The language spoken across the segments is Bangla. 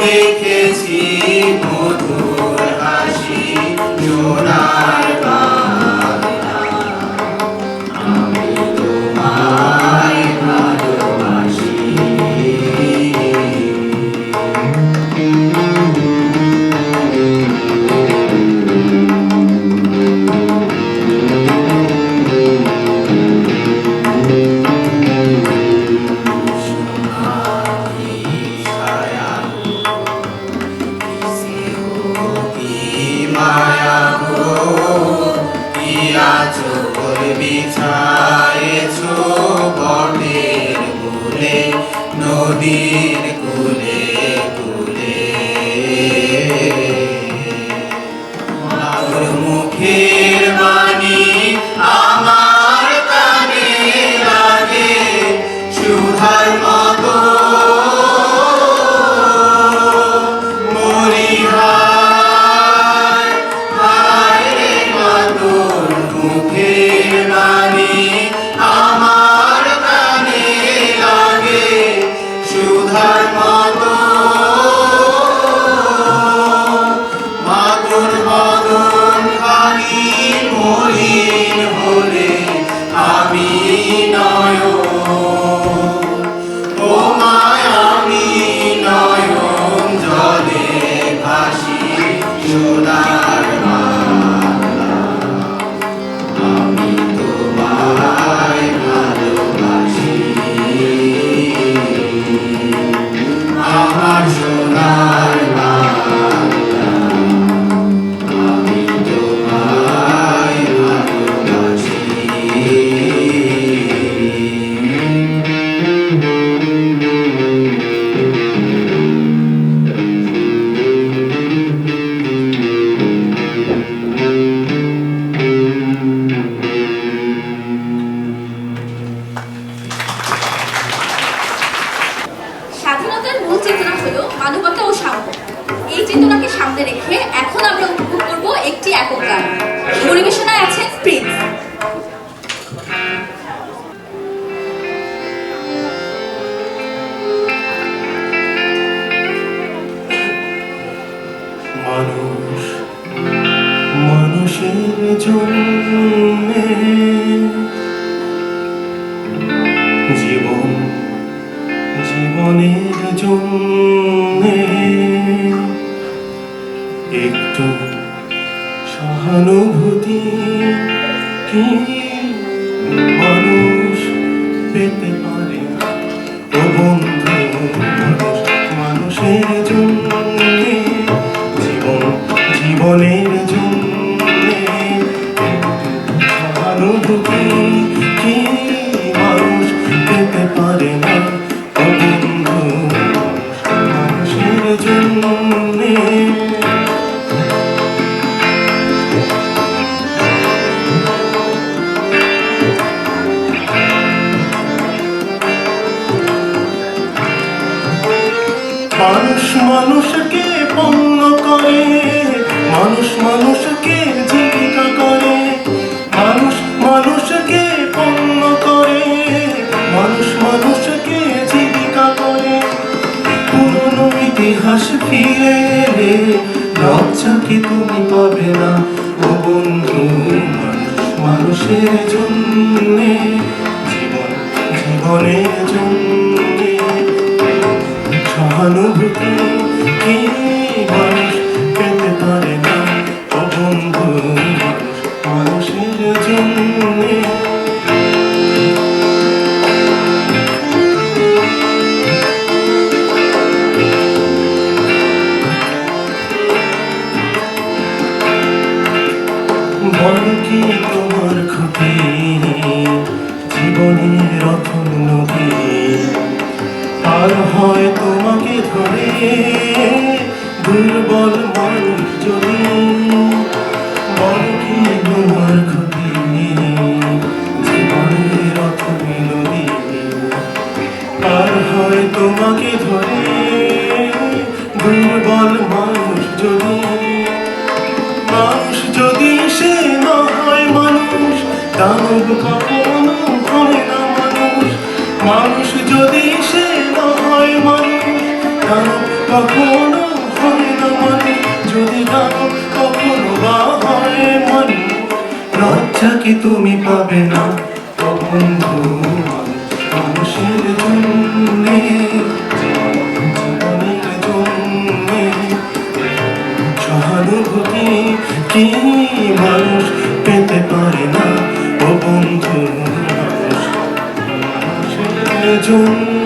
দেখেছি মধুর হাসি সোনার বাংলা, আমি তোমায় ভালোবাসি। মায়া গো কি আঁচল বিছায়েছো বটের মূলে, নদীর কূলে কূলে। মাগোর মুখের বাণী আমার কানে লাগে সুধার মতো, আমার কানে লাগে সুধার মতো। মাগোর বদন খানি মলিন হলে আমি নয়ন, ও মায়া আমি নয়ন জলে ভাসি সোনার বাংলা, আমি তোমায় ভালোবাসি। আমার সোনার বাংলা, আমি তোমায় ভালোবাসি। স্বাধীনতার মূল চেতনা হলো মানবতা ও সাম্য। এই চেতনাকে সামনে রেখে এখন আমরা উপভোগ করব একটি একক গান। পরিবেশনায় আছেন প্রিন্স। মানুষ মানুষের জন্যে, জীবন জীবনের জন্যে, একটু সহানুভূতি কি মানুষ পেতে পারে না? ও বন্ধু, মানুষ মানুষের জন্যে, জীবন জীবনের জন্যে, সহানুভূতি কি মানুষ পেতে পারে না? ও বন্ধু, মানুষের জন্যে। মানুষ মানুষকে পণ্য করে, মানুষ মানুষকে জীবিকা করে, মানুষ মানুষকে পণ্য করে, মানুষ মানুষকে জীবিকা করে। পুরনো ইতিহাস ফিরে এলে লজ্জাকে তুমি পাবে না। ও বন্ধু, মানুষ মানুষের জন্যে, জীবন জীবনের জন্যে, সহানুভূতি কি মানুষ পেতে পারে না? ও বন্ধু, মানুষ মানুষের জন্যে। বল কি তোমার ক্ষতি, জীবনের রতন নদী পার হয় তোমাকে ধরে দুর্বল মানুষ যদি। বল কি তোমার ক্ষতি, জীবনের রতন নদী পার হয় তোমাকে ধরে দুর্বল মানুষ যদি। মানুষ যদি সে না হয় মানুষ, দানব কখনো হয় না মানুষ। মানুষ যদি সে না হয় মানুষ, দানব কখনো হয় না মানুষ যদি জানো কখনো বা হয় মানুষ লজ্জা কি তুমি পাবে না ও বন্ধু মানুষের জন্যে জীবনের জন্যে সহানুভূতি কি মানুষ পেতে পারে না ও বন্ধু মানুষের জন্যে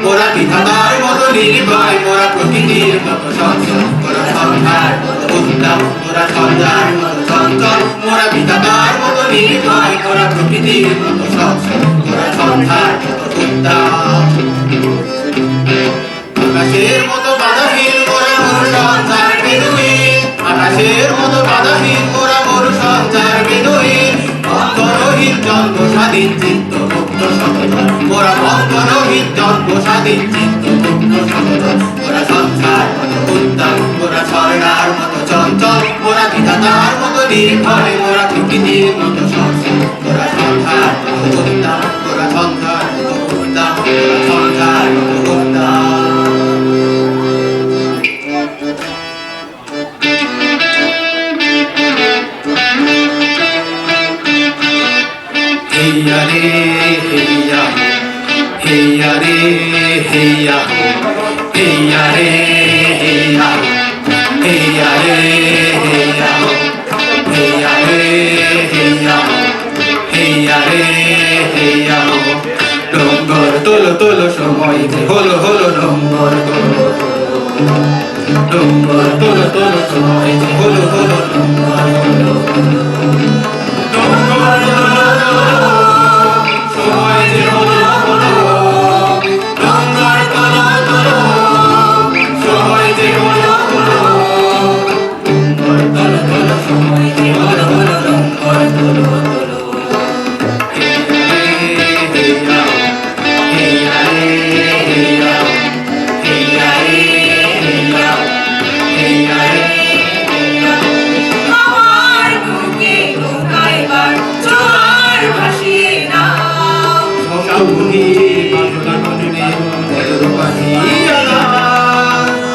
মোরা বিধাতার মতো নির্ভয় মোরা প্রকৃতির মতো সঞ্চল মোরা সন্ধ্যার মতো উত্তম মোরা সন্ধ্যার মতো চঞ্চল মোরা বিধাতার মতো নির্ভয় মোরা প্রকৃতির মতো সঞ্চল মোরা সন্ধ্যার মতো উত্তম আকাশের মতো বাধাহীন মোরা মোর সঞ্চার বেদুইন আকাশের মতো বাধাহীন মোরা মোর সঞ্চার বেদুইন বন্ধনহীন জন্ম স্বাধীন চিত্ত মুক্ত সততা মোরা বন্ধনহীন জন্ম স্বাধীন চিত্ত মুক্ত সততা মোরা সংসার মতো উত্তম মোরা ঝর্ণার মতো চঞ্চল মোরা বিধাতার মতো নির্ভয় মোরা প্রকৃতির মতো সঞ্চল মোরা সংসার মতো উত্তম মোরা সংসার মতো উত্তম মোরা সংসার মতো উত্তম হেইয়া হো হেইয়া রে হেইয়া হো হেইয়া রে হেইয়া হো হেইয়া রে হেইয়া হো হেইয়া রে হেইয়া হো ডঙ্গর তোলো তোলো সময় যে হলো হলো ডঙ্গর তোলো ডঙ্গর তোলো তোলো সময় যে হলো হলো ডঙ্গর তোলো ডঙ্গর তোলো তোলো সময় যে হলো হলো ডঙ্গর তোলো তোলো সময় যে হলো হলো ডঙ্গর তোলো তোলো সময় যে হলো হলো ডঙ্গর তোলো তোলো আমার বুকে নৌকাইবার জোয়ার ভাসিয়ে নাও সপ্তমুখী বাংলা বদর বাহিয়া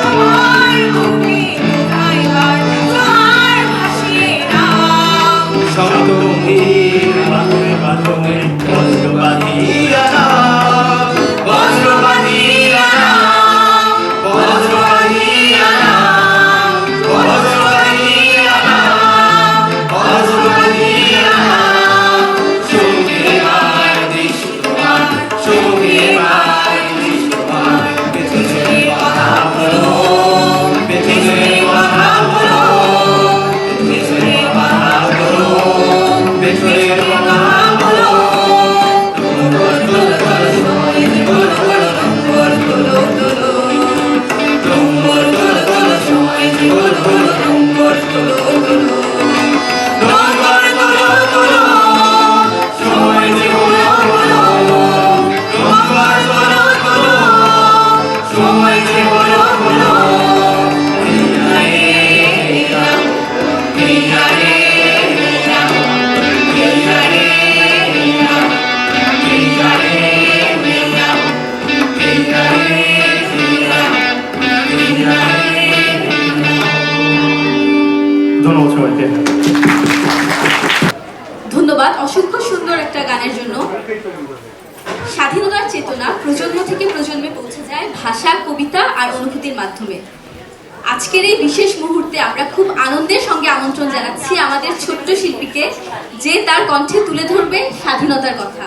আমার বুকে নৌকাইবার জোয়ার ভাসিয়ে নাও সপ্তমুখী বাংলা বদর বাহিয়া বজ্র বাহিয়া বজ্র বাহিয়া বজ্র বাহিয়া বজ্র বাহিয়া সঙ্গে আর দৃশ্যমান সঙ্গে আর দৃশ্যমান পেছনে কথা বলো পেছনে কথা বলো পেছনে কথা বলো পেছনে কথা বলো ডঙ্গর তোলো তোলো ডঙ্গর তোলো তোলো সময় যে হলো হলো ডঙ্গর তোলো তোলো ডঙ্গর তোলো তোলো সময় যে হলো হলো ডঙ্গর তোলো তোলো সময় যে হলো হলো হেইয়া রে হেইয়া রে হেইয়া হেইয়া রে হেইয়া হেইয়া রে হেইয়া হেইয়া রে হেইয়া হেইয়া রে ধন্যবাদ সবাইকে। ধন্যবাদ অসংখ্য সুন্দর একটা গানের জন্য। স্বাধীনতার চেতনা প্রজন্ম থেকে প্রজন্মে পৌঁছে যায় ভাষা, কবিতা আর অনুভূতির মাধ্যমে। আজকের এই বিশেষ মুহূর্তে আমরা খুব আনন্দের সঙ্গে আমন্ত্রণ জানাচ্ছি আমাদের ছোট্ট শিল্পীকে, যে তার কণ্ঠে তুলে ধরবে স্বাধীনতার কথা।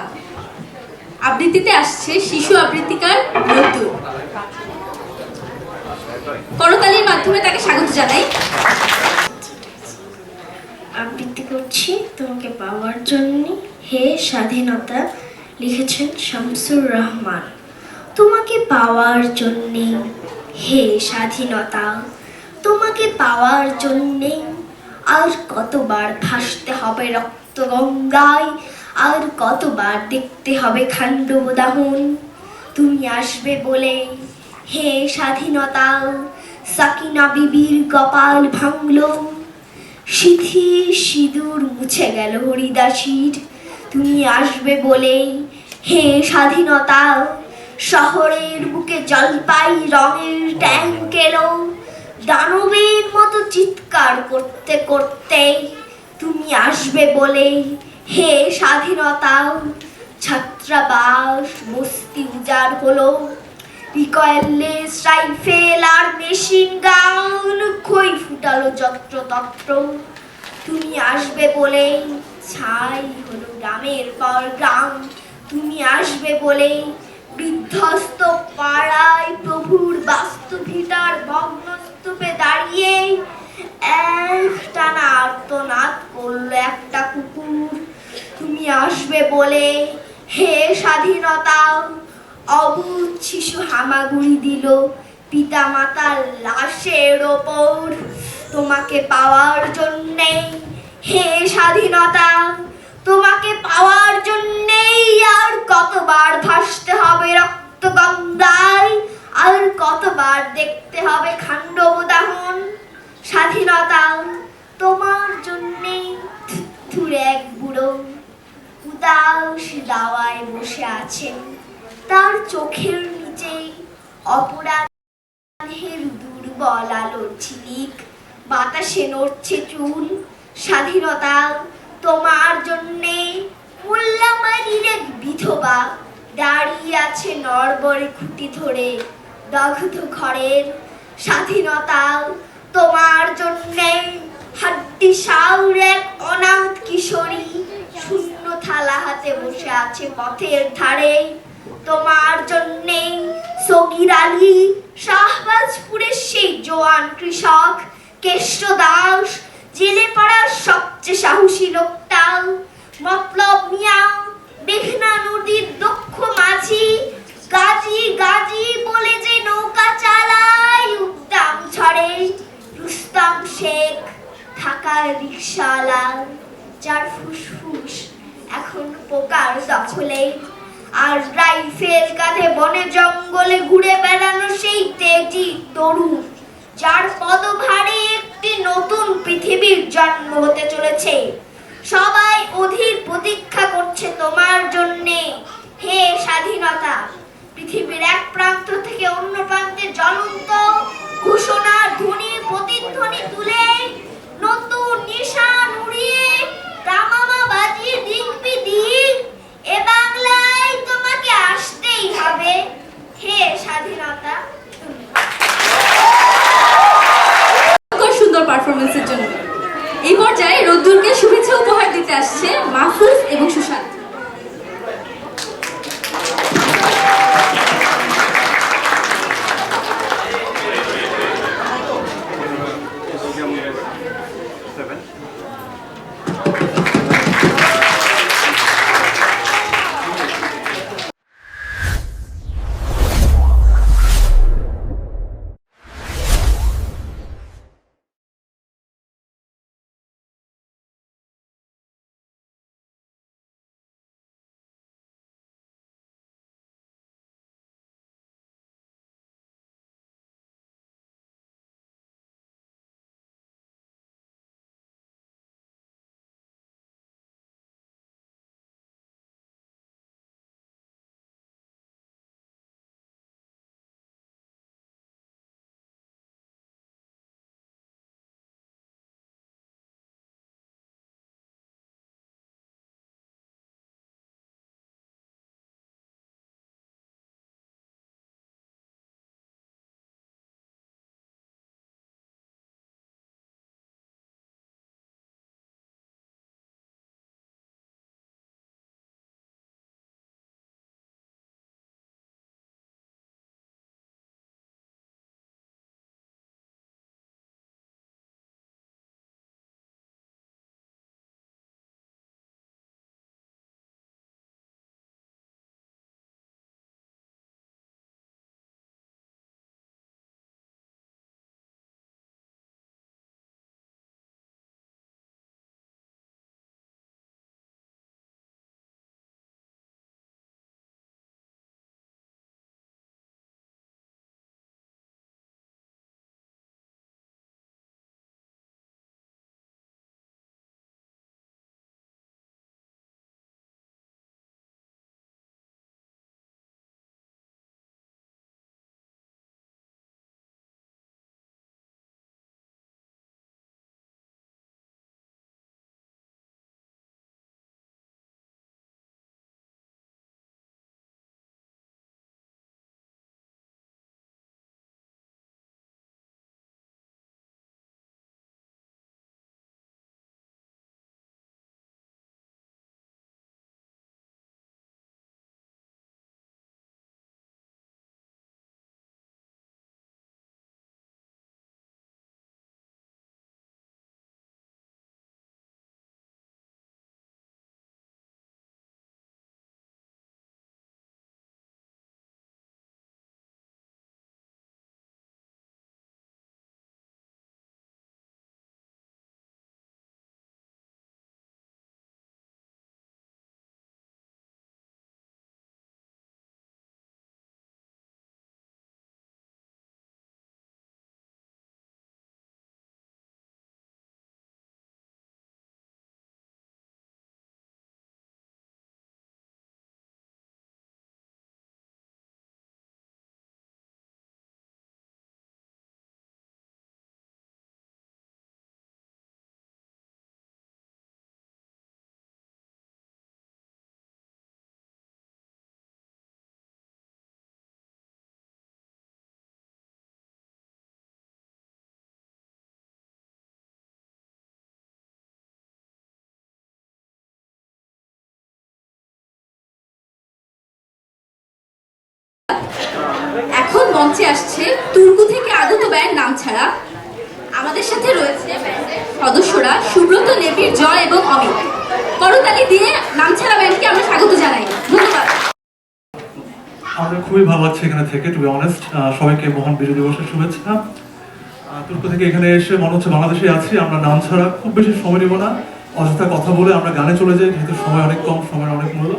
আবৃত্তিতে আসছে শিশু আবৃত্তিকার রতুল। করতালির মাধ্যমে তাকে স্বাগত জানাই। আবৃত্তি করছি তোমাকে পাওয়ার জন্য হে স্বাধীনতা, লিখেছেন শামসুর রহমান। তোমাকে পাওয়ার জন্যে হে স্বাধীনতা, তোমাকে পাওয়ার জন্যে আর কতবার ভাসতে হবে রক্ত গঙ্গায়, আর কতবার দেখতে হবে খান্ডব দাহন। তুমি আসবে বলে হে স্বাধীনতা, সাকিনা বিবির কপাল ভাঙল, সিথির সিঁদুর মুছে গেল হরিদাসীর। তুমি আসবে বলে হে স্বাধীনতা, শহরের বুকে জলপাই রঙের ট্যাঙ্ক এলো, দানবের মতো চিৎকার করতে করতে। তুমি আসবে বলে হে স্বাধীনতা, ছাত্রাবাস বস্তি উজাড় হলো, রিকয়েললেস রাইফেল আর মেশিন গান খই ফুটালো যত্রতত্র। তুমি আসবে বলে ছাই হলো গ্রামের পর গ্রাম। তুমি আসবে বলে বিধ্বস্ত পাড়ায় প্রভুর বাস্তুভিটার ভগ্নস্তূপে দাঁড়িয়ে একটানা আর্তনাদ করলো একটা কুকুর। তুমি আসবে বলে হে স্বাধীনতা, অবুঝ শিশু হামাগুড়ি দিল পিতা মাতার লাশের ওপর। তোমাকে পাওয়ার জন্যে হে স্বাধীনতা, তোমাকে পাওয়ার জন্যেই আর কতবার ভাসতে হবে রক্ত গঙ্গায়, আর কতবার দেখতে হবে খান্ডব দাহন। স্বাধীনতা তোমার জন্যেই ধুরে এক বুড়ো উদাস দাওয়ায় বসে আছেন, তার চোখের নিচে অপরাধের দুর্বল আলোর ঝিলিক, বাতাসে নড়ছে চুল। স্বাধীনতা তোমার জন্যে মোল্লামারির এক বিধবা দাঁড়িয়ে আছে নড়বড়ে খুঁটি ধরে, দগ্ধ ঘরের স্বাধীনতা তোমার জন্যে। হাড্ডি সাউর এক অনাথ কিশোরী শূন্য থালা হাতে বসে আছে পথের ধারে তোমার জন্যে। সগির আলী শাহবাজপুরের সেই জোয়ান কৃষক, কেষ্ট দাস জেলে পাড়ার সবচেয়ে সাহসী লোকটা, মতলব মিয়া মেঘনা নদীর দক্ষ মাঝি, গাজী গাজী বলে যে নৌকা চালায় উদ্দাম ঝড়ে, রুস্তম শেখ ঢাকার রিকশাওয়ালা, যার ফুসফুস এখন পোকার দখলে, আর রাইফেল কাঁধে বনে জঙ্গলে ঘুরে বেড়ানো সেই তেজি তরুণ, যার পদভারে একটি নতুন পৃথিবীর জন্ম হতে চলেছে। সবাই অধীর প্রতীক্ষা করছে তোমার জন্যে। হে স্বাধীনতা, পৃথিবীর এক প্রান্ত থেকে অন্য প্রান্তে জ্বলন্ত ঘোষণার ধ্বনি প্রতিধ্বনি তুলে নতুন নিশান উড়িয়ে দামামা বাজিয়ে দিকবি দিক এ বাংলায় তোমাকে আসতেই হবে। হে স্বাধীনতা। সুন্দর পারফরমেন্সের জন্য এই পর্যায়ে রোদ্দুরকে শুভেচ্ছা উপহার দিতে আসছে মাহফুজ এবং সুশান্ত। এখন মঞ্চে আসছে তুর্কু থেকে আগত ব্যান্ড নামছাড়া। আমাদের সাথে রয়েছে ব্যান্ডের সদস্যরা সুব্রত, নেবির, জয় এবং অমিত। করতালি দিয়ে নামছাড়া ব্যান্ডকে আমরা স্বাগত জানাই। ধন্যবাদ। আমাদের খুবই ভালো লাগছে এখানে থেকে, টু বি অনেস্ট। সবাইকে মহান বিজয় দিবসের শুভেচ্ছা। তুর্ক থেকে এখানে এসে মনে হচ্ছে বাংলাদেশে আছি। আমরা নাম ছাড়া খুব বেশি সময় নেব না, অযথা কথা বলে আমরা গানে চলে যাই, যেহেতু সময় অনেক কম, সময়ের অনেক মূল্য।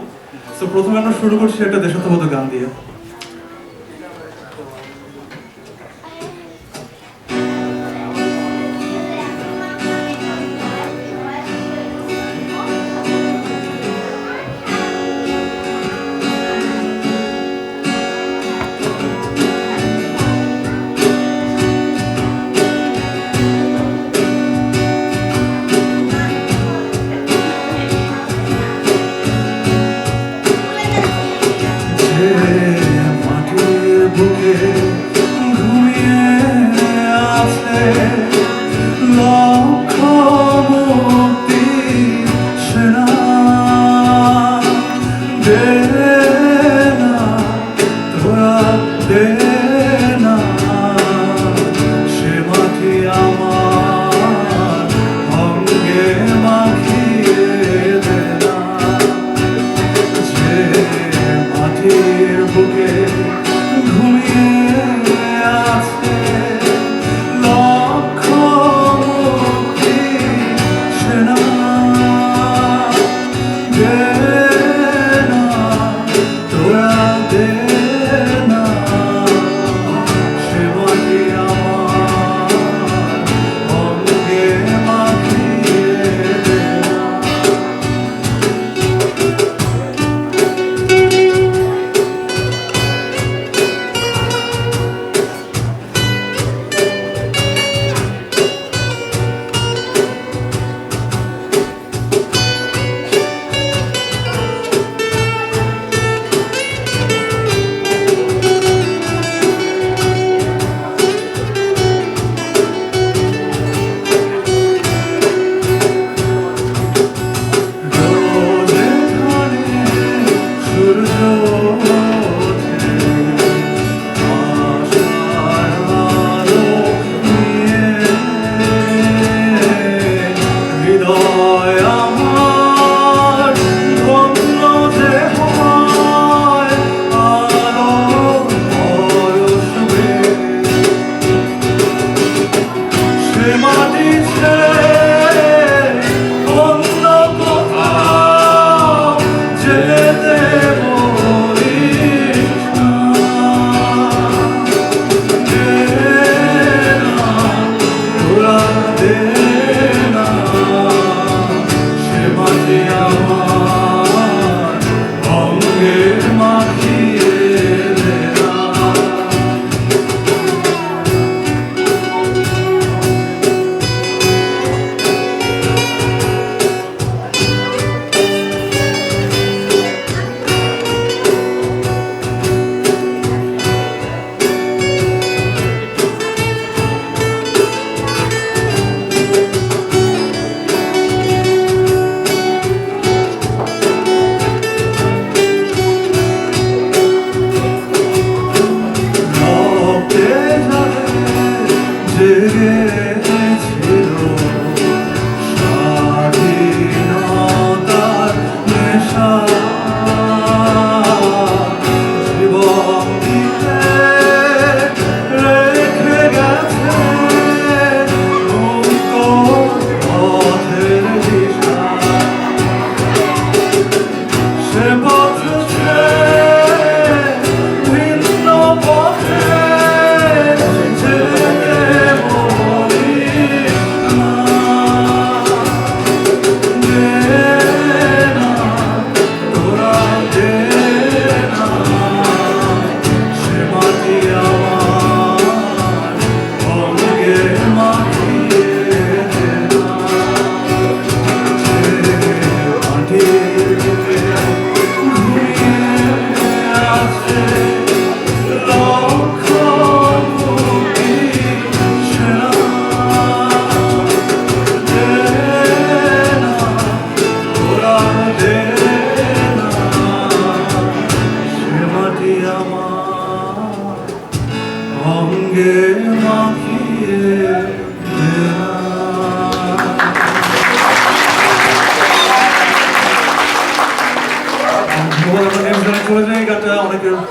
তো প্রথমে আমরা শুরু করছি একটা দেশাত্মবোধক গান দিয়ে। মাটির বুকে ঘুমিয়ে আছে লক্ষ মুক্তি সেনা, দে না তোরা দে না, সে মাটি আমার অঙ্গে মাখিয়ে দে না। মাটির বুকে ঘুমিয়ে আছে লক্ষ মুক্তি সেনা, দে না তোরা দে না, সে মাটি আমার অঙ্গে মাখিয়ে দে না।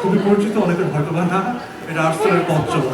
খুবই পরিচিত, অনেকের হয়তো বা না, এটা আর্টসেলের পঞ্চম।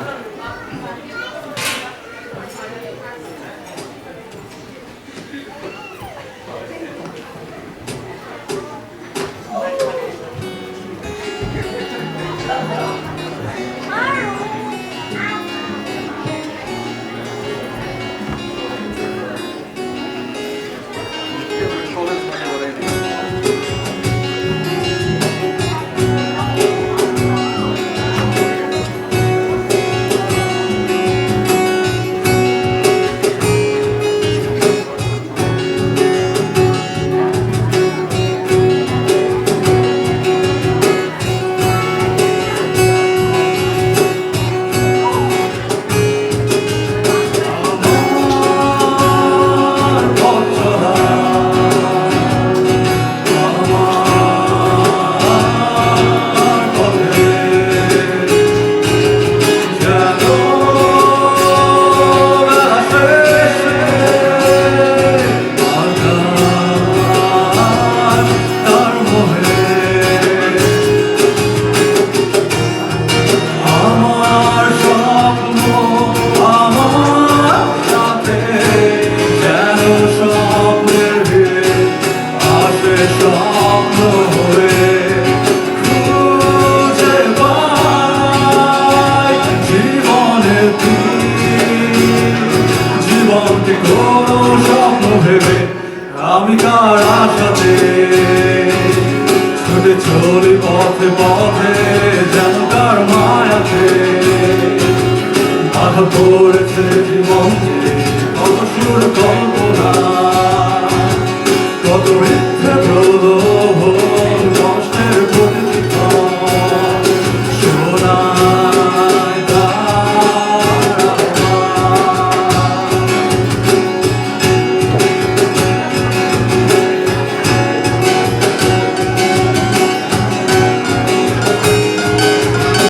আমি কার আশাতে ছুটে চলি পথে পথে, যেন কার মায়াতে বাধা পড়েছে জীবনকে, কত সুর কল্পনা, কত মিথ্যে প্রলোভ।